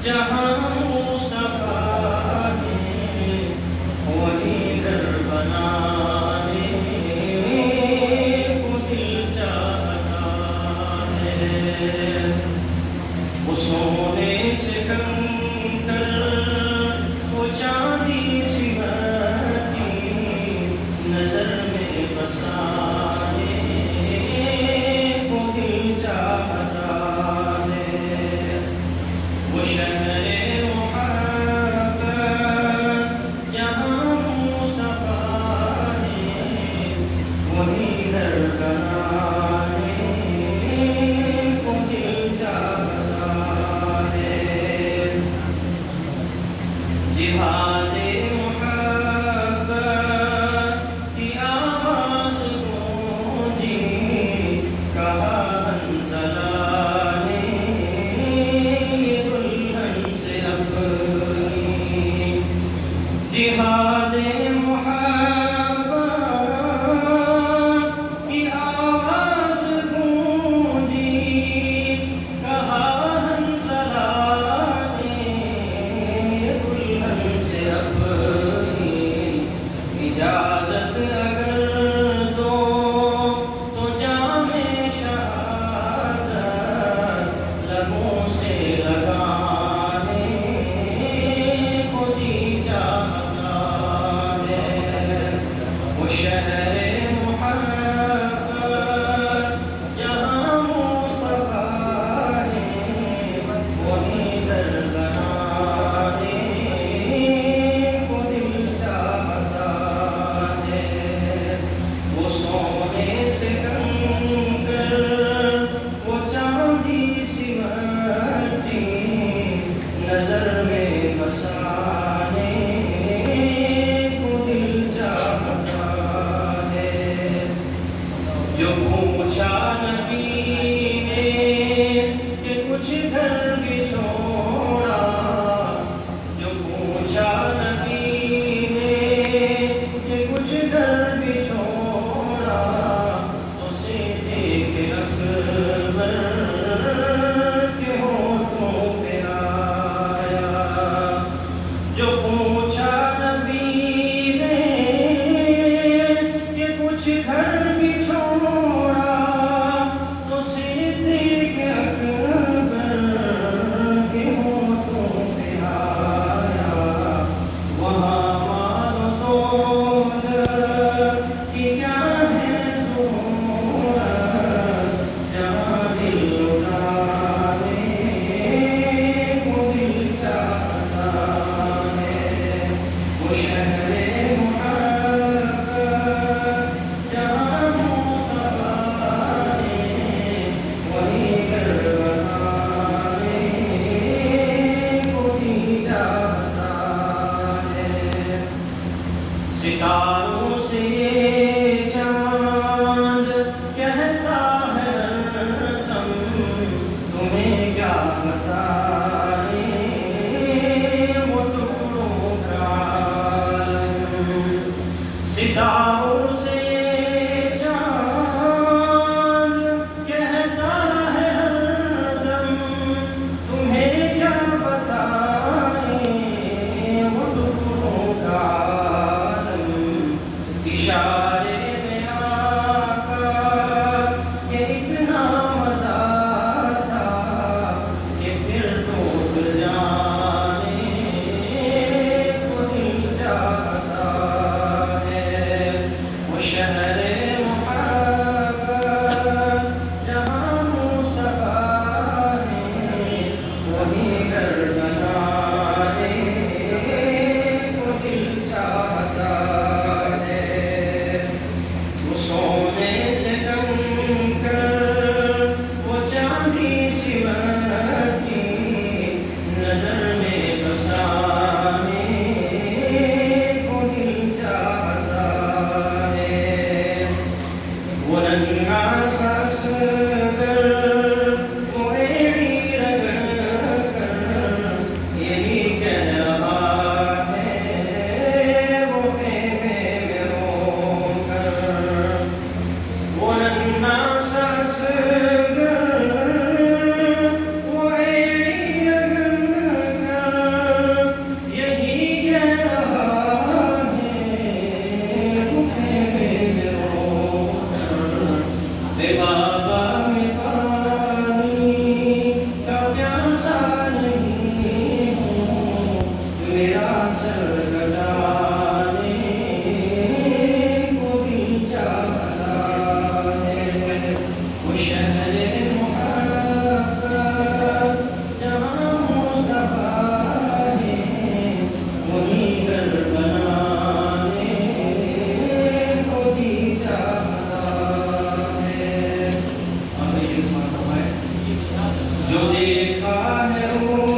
جہاں مصطفیٰ نے وہی گھر بنانے کو دل چاہتا ہے، وہ سونے سے کنکر وہ چاندی سی بتی نظر میں بسانے کو دل چاہتا ہے، وہ شہر محبت جہاں مصطفیٰ نے وہی گھر بنانے کو دل چاہتا ہے، جہاد محبت کی آواز گونجی، کہا حنظلہ نے یہ دلہن سے اپنی، جہاد محبت کی آواز گونجی، کہا حنظلہ نے یہ دلہن سے اپنی، اجازت اگر دو تو جام شہادت لبوں سے لگانے کو جی چاہتا ہے، وہ شہر محبت جہاں مصطفیٰ نے وہی گھر بنانے کو دل چاہتا ہے، وہ سونے سے کنکر وہ چاندی سی بتی نظر میں بسانے کو دل چاہتا ہے، جو پوچھا نبی نے کہ کچھ گھر بھی چھوڑا، جو پوچھا نبی نے کہ کچھ گھر بھی چھوڑا، اسے دیکھ اکبر کے ہونٹوں پہ آیا، جو پوچھا نبی نے کہ کچھ گھر بھی چھوڑا، تو صدیق اکبر کے ہونٹوں پہ آیا، وہاں مال و دولت کی کیا ہے ضرورت، جہاں دل لٹانے کو دل چاہتا ہے، وہ شہر محبت جہاں مصطفیٰ نے وہی گھر بنانے کو دل چاہتا ہے، ستاروں سے یہ چاند کہتا ہے ہردم، تمہیں کیا بتائیں وہ ٹکڑوں کا عالم، ستاروں سے یہ چاند کہتا ہے ہردم، تمہیں کیا بتائیں وہ ٹکڑوں کا عالم، اشارے میں آ کر یہ اتنا مزہ تھا کہ پھر ماہ روح